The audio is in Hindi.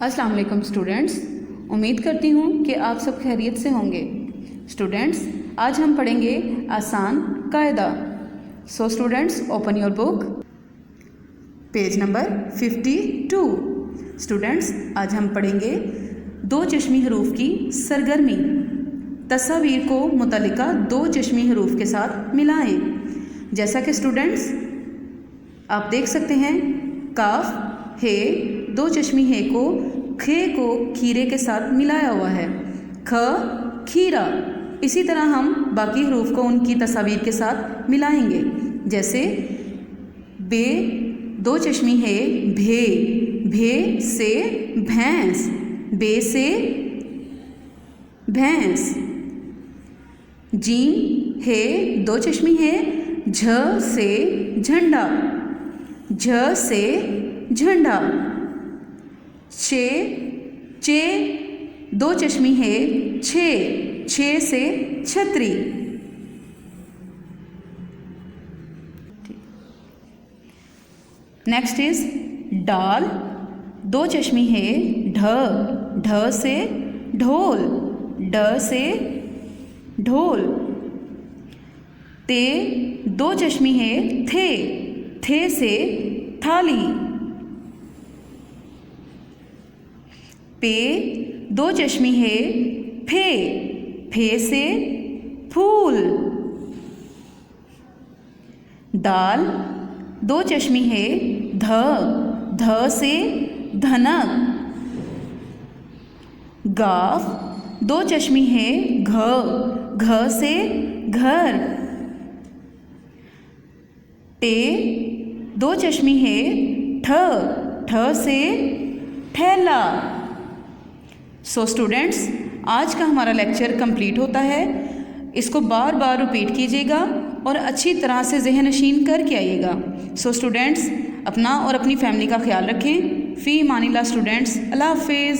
अस्सलाम वालेकुम स्टूडेंट्स, उम्मीद करती हूँ कि आप सब खैरियत से होंगे। स्टूडेंट्स, आज हम पढ़ेंगे आसान कायदा। So students, open your book, page number 52। Students, आज हम पढ़ेंगे दो चश्मी हरूफ की सरगर्मी। तस्वीर को मुतल्लिका दो चश्मी हरूफ के साथ मिलाएं। जैसा कि स्टूडेंट्स आप देख सकते हैं, काफ हे दो चश्मी हे को खे को खीरे के साथ मिलाया हुआ है। ख खीरा। इसी तरह हम बाकी हरूफ को उनकी तस्वीर के साथ मिलाएंगे। जैसे बे दो चश्मी है भे, भे से भैंस, बे से भैंस। जीम है दो चश्मी है झ से झंडा, झ से झंडा। छे चे दो चश्मी है छे, छे से छतरी। नेक्स्ट इज डाल दो चश्मी है ढ, ढ से ढोल, ड से ढोल। ते दो चश्मी है थे से थाली। पे दो चश्मी है फे से फूल। दाल दो चश्मी है ध से धनक। गाफ दो चश्मी है घ से घर। टे दो चश्मी है ठ से ठेला। सो स्टूडेंट्स, आज का हमारा लेक्चर कंप्लीट होता है। इसको बार बार रिपीट कीजिएगा और अच्छी तरह से ज़हन नशीन करके आइएगा। सो स्टूडेंट्स, अपना और अपनी फैमिली का ख्याल रखें। फ़ी मानिल्लाह स्टूडेंट्स, अल्लाह हाफ़िज़।